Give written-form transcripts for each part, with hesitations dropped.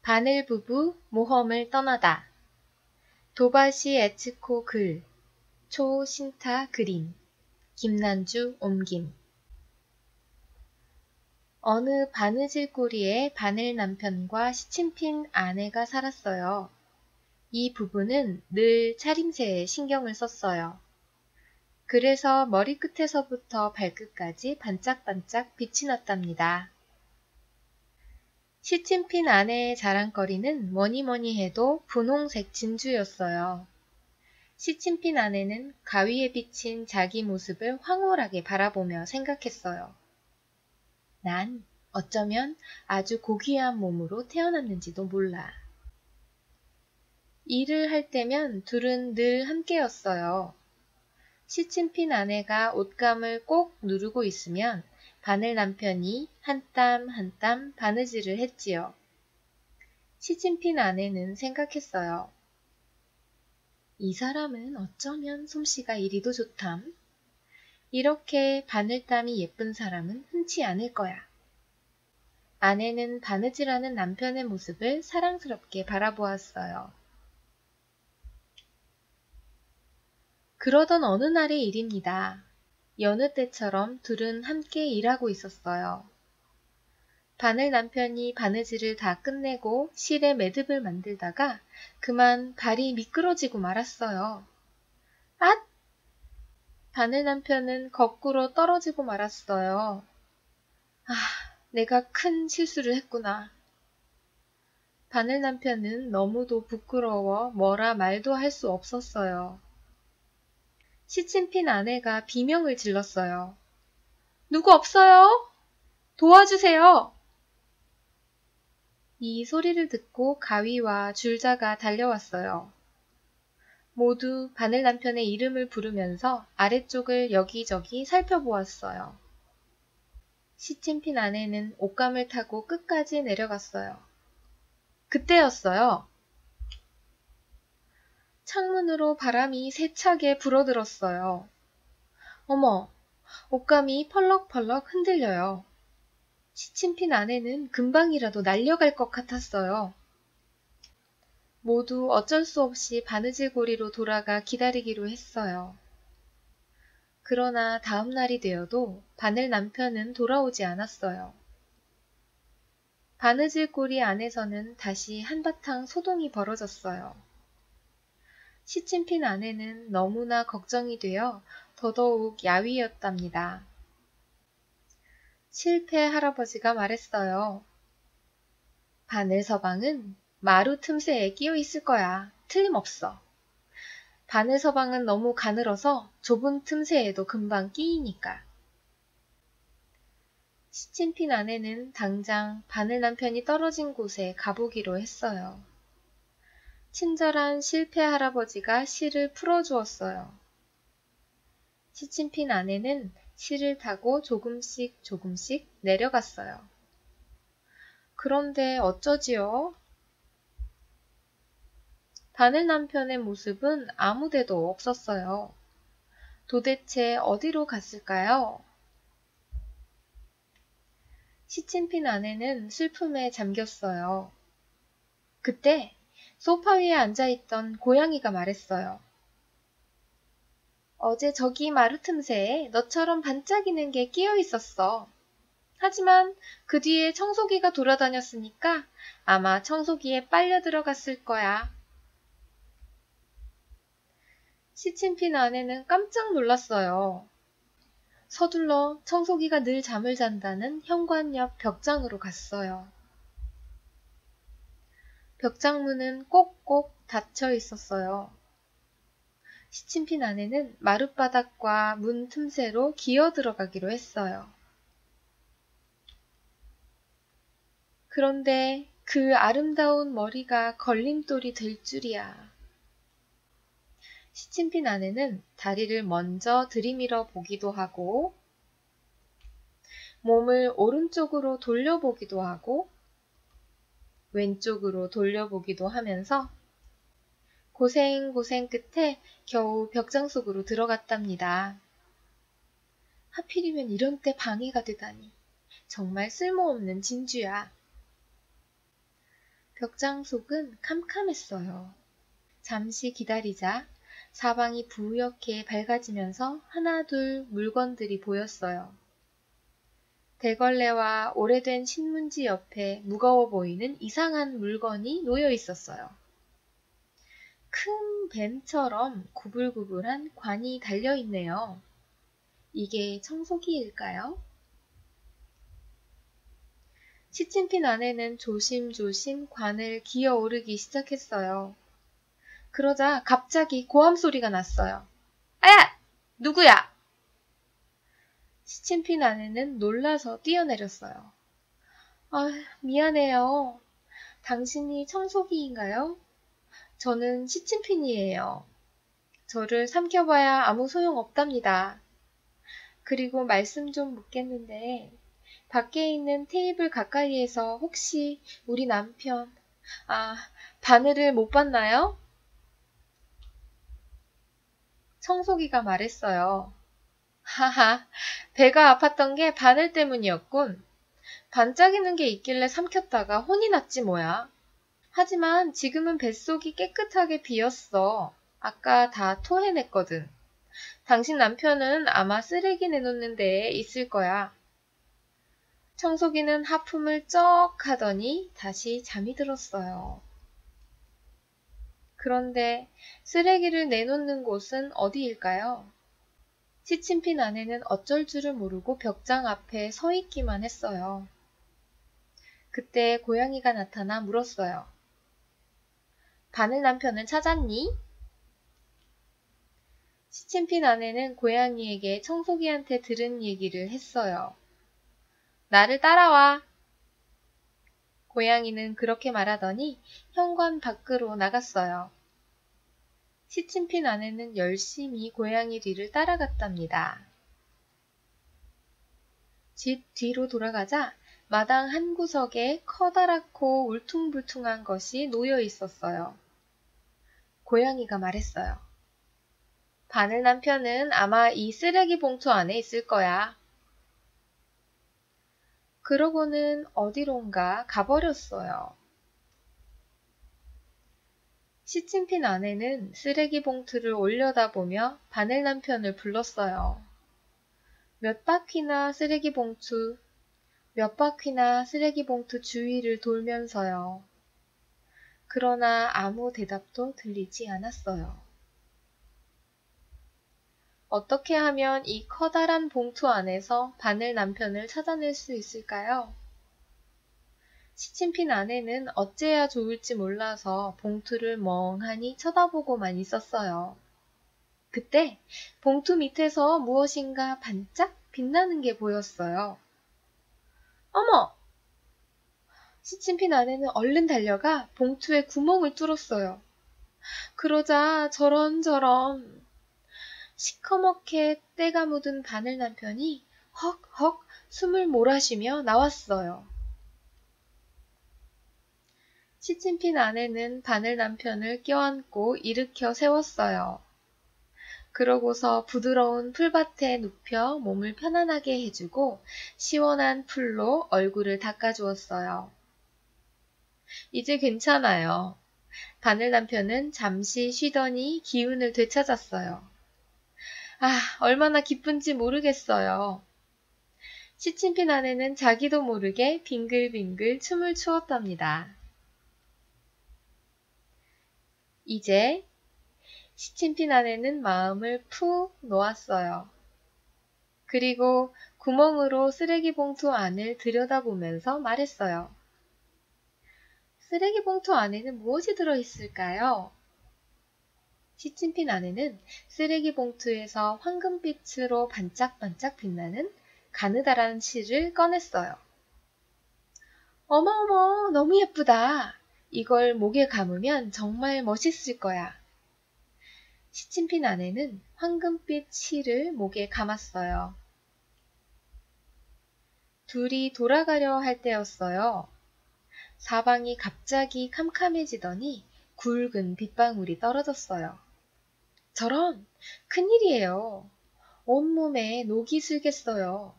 바늘 부부 모험을 떠나다. 도바시 에츠코 글, 초신타 그림, 김난주 옮김. 어느 바느질고리에 바늘 남편과 시침핀 아내가 살았어요. 이 부부는 늘 차림새에 신경을 썼어요. 그래서 머리끝에서부터 발끝까지 반짝반짝 빛이 났답니다. 시침핀 아내의 자랑거리는 뭐니뭐니 해도 분홍색 진주였어요. 시침핀 아내는 가위에 비친 자기 모습을 황홀하게 바라보며 생각했어요. 난 어쩌면 아주 고귀한 몸으로 태어났는지도 몰라. 일을 할 때면 둘은 늘 함께였어요. 시침핀 아내가 옷감을 꼭 누르고 있으면 바늘 남편이 한 땀 한 땀 바느질을 했지요. 시침핀 아내는 생각했어요. 이 사람은 어쩌면 솜씨가 이리도 좋담. 이렇게 바늘땀이 예쁜 사람은 흔치 않을 거야. 아내는 바느질하는 남편의 모습을 사랑스럽게 바라보았어요. 그러던 어느 날의 일입니다. 여느 때처럼 둘은 함께 일하고 있었어요. 바늘 남편이 바느질을 다 끝내고 실에 매듭을 만들다가 그만 발이 미끄러지고 말았어요. 앗! 바늘 남편은 거꾸로 떨어지고 말았어요. 아, 내가 큰 실수를 했구나. 바늘 남편은 너무도 부끄러워 뭐라 말도 할 수 없었어요. 시침핀 아내가 비명을 질렀어요. 누구 없어요? 도와주세요! 이 소리를 듣고 가위와 줄자가 달려왔어요. 모두 바늘 남편의 이름을 부르면서 아래쪽을 여기저기 살펴보았어요. 시침핀 아내는 옷감을 타고 끝까지 내려갔어요. 그때였어요. 창문으로 바람이 세차게 불어들었어요. 어머, 옷감이 펄럭펄럭 흔들려요. 시침핀 아내는 금방이라도 날려갈 것 같았어요. 모두 어쩔 수 없이 바느질고리로 돌아가 기다리기로 했어요. 그러나 다음 날이 되어도 바늘 남편은 돌아오지 않았어요. 바느질고리 안에서는 다시 한바탕 소동이 벌어졌어요. 시침핀 아내는 너무나 걱정이 되어 더더욱 야위었답니다. 실패 할아버지가 말했어요. 바늘 서방은 마루 틈새에 끼어 있을 거야. 틀림없어. 바늘 서방은 너무 가늘어서 좁은 틈새에도 금방 끼이니까. 시침핀 아내는 당장 바늘 남편이 떨어진 곳에 가보기로 했어요. 친절한 실패 할아버지가 실을 풀어주었어요. 시침핀 아내는 실을 타고 조금씩 조금씩 내려갔어요. 그런데 어쩌지요? 바늘 남편의 모습은 아무데도 없었어요. 도대체 어디로 갔을까요? 시침핀 아내는 슬픔에 잠겼어요. 그때 소파 위에 앉아있던 고양이가 말했어요. 어제 저기 마루 틈새에 너처럼 반짝이는 게 끼어 있었어. 하지만 그 뒤에 청소기가 돌아다녔으니까 아마 청소기에 빨려 들어갔을 거야. 시침핀 아내는 깜짝 놀랐어요. 서둘러 청소기가 늘 잠을 잔다는 현관 옆 벽장으로 갔어요. 벽장문은 꼭꼭 닫혀 있었어요. 시침핀 아내는 마룻바닥과 문 틈새로 기어 들어가기로 했어요. 그런데 그 아름다운 머리가 걸림돌이 될 줄이야. 시침핀 아내는 다리를 먼저 들이밀어 보기도 하고 몸을 오른쪽으로 돌려보기도 하고 왼쪽으로 돌려보기도 하면서 고생 끝에 겨우 벽장 속으로 들어갔답니다. 하필이면 이런 때 방해가 되다니. 정말 쓸모없는 진주야. 벽장 속은 캄캄했어요. 잠시 기다리자 사방이 부옇게 밝아지면서 하나둘 물건들이 보였어요. 대걸레와 오래된 신문지 옆에 무거워 보이는 이상한 물건이 놓여 있었어요. 큰 뱀처럼 구불구불한 관이 달려있네요. 이게 청소기일까요? 시침핀 안에는 조심조심 관을 기어 오르기 시작했어요. 그러자 갑자기 고함 소리가 났어요. 아야! 누구야? 시침핀 아내는 놀라서 뛰어내렸어요. 아, 미안해요. 당신이 청소기인가요? 저는 시침핀이에요. 저를 삼켜봐야 아무 소용 없답니다. 그리고 말씀 좀 묻겠는데 밖에 있는 테이블 가까이에서 혹시 우리 남편, 바늘을 못 봤나요? 청소기가 말했어요. 하하, 배가 아팠던 게 바늘 때문이었군. 반짝이는 게 있길래 삼켰다가 혼이 났지 뭐야. 하지만 지금은 뱃속이 깨끗하게 비었어. 아까 다 토해냈거든. 당신 남편은 아마 쓰레기 내놓는 데에 있을 거야. 청소기는 하품을 쩍 하더니 다시 잠이 들었어요. 그런데 쓰레기를 내놓는 곳은 어디일까요? 시침핀 아내는 어쩔 줄을 모르고 벽장 앞에 서 있기만 했어요. 그때 고양이가 나타나 물었어요. 바늘 남편은 찾았니? 시침핀 아내는 고양이에게 청소기한테 들은 얘기를 했어요. 나를 따라와. 고양이는 그렇게 말하더니 현관 밖으로 나갔어요. 시침핀 아내는 열심히 고양이 뒤를 따라갔답니다. 집 뒤로 돌아가자 마당 한 구석에 커다랗고 울퉁불퉁한 것이 놓여 있었어요. 고양이가 말했어요. 바늘 남편은 아마 이 쓰레기 봉투 안에 있을 거야. 그러고는 어디론가 가버렸어요. 시침핀 아내는 쓰레기 봉투를 올려다보며 바늘 남편을 불렀어요. 몇 바퀴나 쓰레기 봉투 주위를 돌면서요. 그러나 아무 대답도 들리지 않았어요. 어떻게 하면 이 커다란 봉투 안에서 바늘 남편을 찾아낼 수 있을까요? 시침핀 아내는 어째야 좋을지 몰라서 봉투를 멍하니 쳐다보고만 있었어요. 그때 봉투 밑에서 무엇인가 반짝 빛나는 게 보였어요. 어머! 시침핀 아내는 얼른 달려가 봉투에 구멍을 뚫었어요. 그러자 저런저런 시커멓게 때가 묻은 바늘 남편이 헉헉 숨을 몰아쉬며 나왔어요. 시침핀 아내는 바늘 남편을 껴안고 일으켜 세웠어요. 그러고서 부드러운 풀밭에 눕혀 몸을 편안하게 해주고 시원한 풀로 얼굴을 닦아주었어요. 이제 괜찮아요. 바늘 남편은 잠시 쉬더니 기운을 되찾았어요. 얼마나 기쁜지 모르겠어요. 시침핀 아내는 자기도 모르게 빙글빙글 춤을 추었답니다. 이제 시침핀 아내는 마음을 푹 놓았어요. 그리고 구멍으로 쓰레기 봉투 안을 들여다보면서 말했어요. 쓰레기 봉투 안에는 무엇이 들어있을까요? 시침핀 아내는 쓰레기 봉투에서 황금빛으로 반짝반짝 빛나는 가느다란 실을 꺼냈어요. 어머어머, 너무 예쁘다. 이걸 목에 감으면 정말 멋있을 거야. 시침핀 아내는 황금빛 실을 목에 감았어요. 둘이 돌아가려 할 때였어요. 사방이 갑자기 캄캄해지더니 굵은 빗방울이 떨어졌어요. 저런! 큰일이에요. 온몸에 녹이 슬겠어요.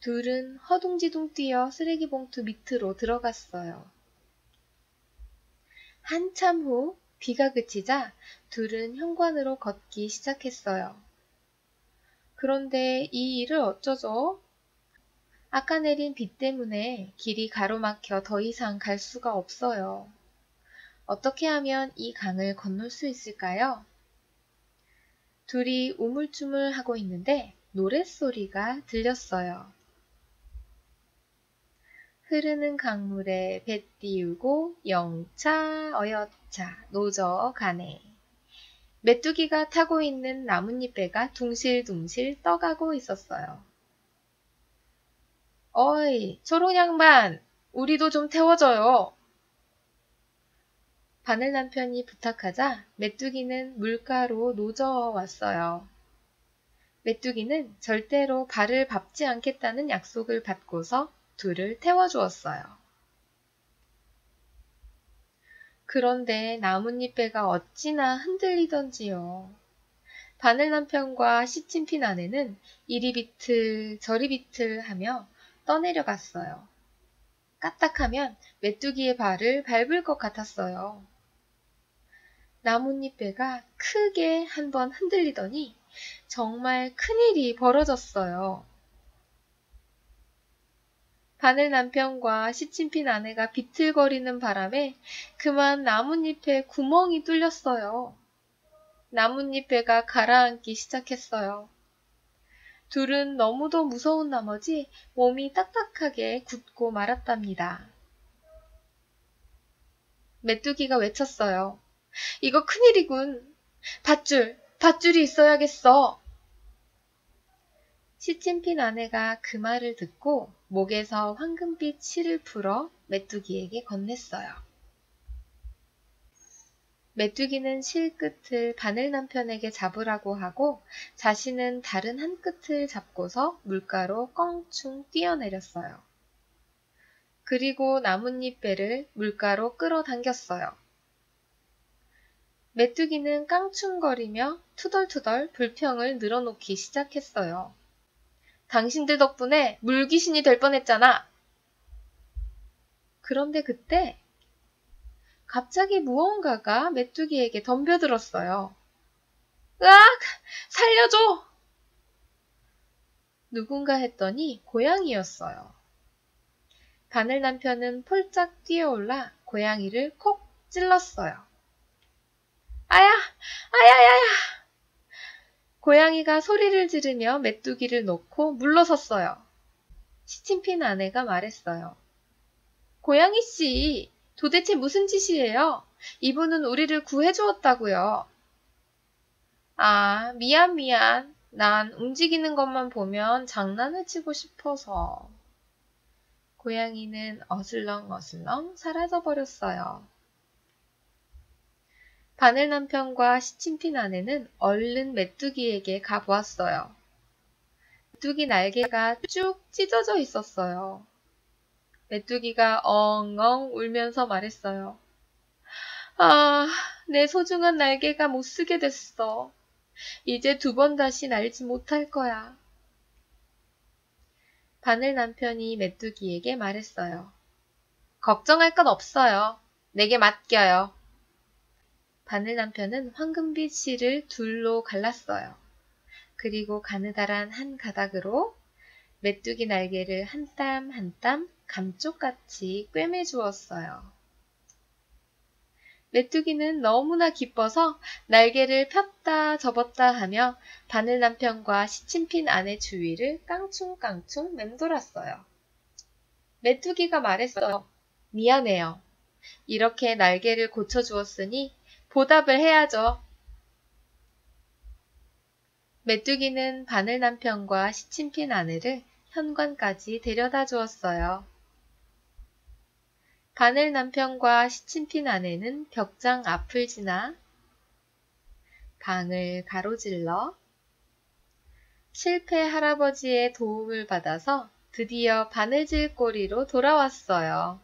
둘은 허둥지둥 뛰어 쓰레기 봉투 밑으로 들어갔어요. 한참 후 비가 그치자 둘은 현관으로 걷기 시작했어요. 그런데 이 일을 어쩌죠? 아까 내린 비 때문에 길이 가로막혀 더 이상 갈 수가 없어요. 어떻게 하면 이 강을 건널 수 있을까요? 둘이 우물쭈물하고 있는데 노랫소리가 들렸어요. 흐르는 강물에 배 띄우고 영차 어여차 노저 가네. 메뚜기가 타고 있는 나뭇잎배가 둥실둥실 떠가고 있었어요. 어이, 초롱양반, 우리도 좀 태워줘요. 바늘 남편이 부탁하자 메뚜기는 물가로 노저어 왔어요. 메뚜기는 절대로 발을 밟지 않겠다는 약속을 받고서 둘을 태워주었어요. 그런데 나뭇잎배가 어찌나 흔들리던지요. 바늘 남편과 시침핀 아내는 이리 비틀 저리 비틀 하며 떠내려갔어요. 까딱하면 메뚜기의 발을 밟을 것 같았어요. 나뭇잎배가 크게 한번 흔들리더니 정말 큰일이 벌어졌어요. 바늘 남편과 시침핀 아내가 비틀거리는 바람에 그만 나뭇잎에 구멍이 뚫렸어요. 나뭇잎배가 가라앉기 시작했어요. 둘은 너무도 무서운 나머지 몸이 딱딱하게 굳고 말았답니다. 메뚜기가 외쳤어요. 이거 큰일이군. 밧줄이 있어야겠어. 시침핀 아내가 그 말을 듣고 목에서 황금빛 실을 풀어 메뚜기에게 건넸어요. 메뚜기는 실 끝을 바늘 남편에게 잡으라고 하고 자신은 다른 한 끝을 잡고서 물가로 껑충 뛰어내렸어요. 그리고 나뭇잎배를 물가로 끌어당겼어요. 메뚜기는 깡충거리며 투덜투덜 불평을 늘어놓기 시작했어요. 당신들 덕분에 물귀신이 될 뻔했잖아. 그런데 그때 갑자기 무언가가 메뚜기에게 덤벼들었어요. 으악! 살려줘! 누군가 했더니 고양이였어요. 바늘 남편은 폴짝 뛰어올라 고양이를 콕 찔렀어요. 아야! 아야야야! 고양이가 소리를 지르며 메뚜기를 놓고 물러섰어요. 시침핀 아내가 말했어요. 고양이씨, 도대체 무슨 짓이에요? 이분은 우리를 구해주었다고요. 아, 미안. 난 움직이는 것만 보면 장난을 치고 싶어서. 고양이는 어슬렁어슬렁 사라져버렸어요. 바늘 남편과 시침핀 아내는 얼른 메뚜기에게 가보았어요. 메뚜기 날개가 쭉 찢어져 있었어요. 메뚜기가 엉엉 울면서 말했어요. 아, 내 소중한 날개가 못 쓰게 됐어. 이제 2번 다시 날지 못할 거야. 바늘 남편이 메뚜기에게 말했어요. 걱정할 건 없어요. 내게 맡겨요. 바늘 남편은 황금빛 실을 둘로 갈랐어요. 그리고 가느다란 한 가닥으로 메뚜기 날개를 한 땀 한 땀 감쪽같이 꿰매주었어요. 메뚜기는 너무나 기뻐서 날개를 폈다 접었다 하며 바늘 남편과 시침핀 아내 주위를 깡충깡충 맴돌았어요. 메뚜기가 말했어요. 미안해요. 이렇게 날개를 고쳐주었으니 보답을 해야죠. 메뚜기는 바늘 남편과 시침핀 아내를 현관까지 데려다 주었어요. 바늘 남편과 시침핀 아내는 벽장 앞을 지나 방을 가로질러 실패 할아버지의 도움을 받아서 드디어 바느질 꼬리로 돌아왔어요.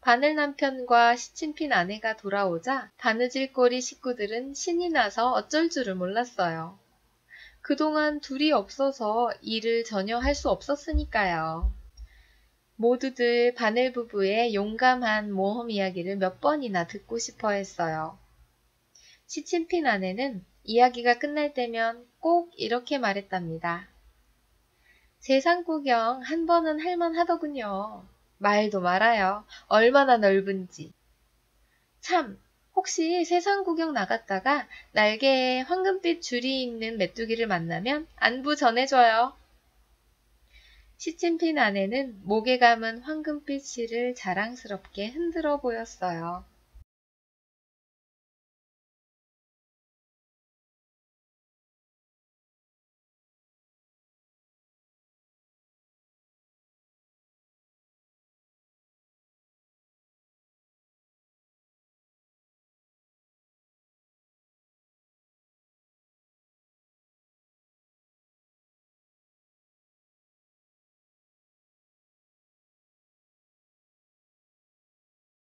바늘 남편과 시침핀 아내가 돌아오자 바느질 꼬리 식구들은 신이 나서 어쩔 줄을 몰랐어요. 그동안 둘이 없어서 일을 전혀 할 수 없었으니까요. 모두들 바늘 부부의 용감한 모험 이야기를 몇 번이나 듣고 싶어 했어요. 시침핀 아내는 이야기가 끝날 때면 꼭 이렇게 말했답니다. 세상 구경 한 번은 할만하더군요. 말도 말아요. 얼마나 넓은지. 참, 혹시 세상 구경 나갔다가 날개에 황금빛 줄이 있는 메뚜기를 만나면 안부 전해줘요. 시침핀 아내는 목에 감은 황금빛 실을 자랑스럽게 흔들어 보였어요.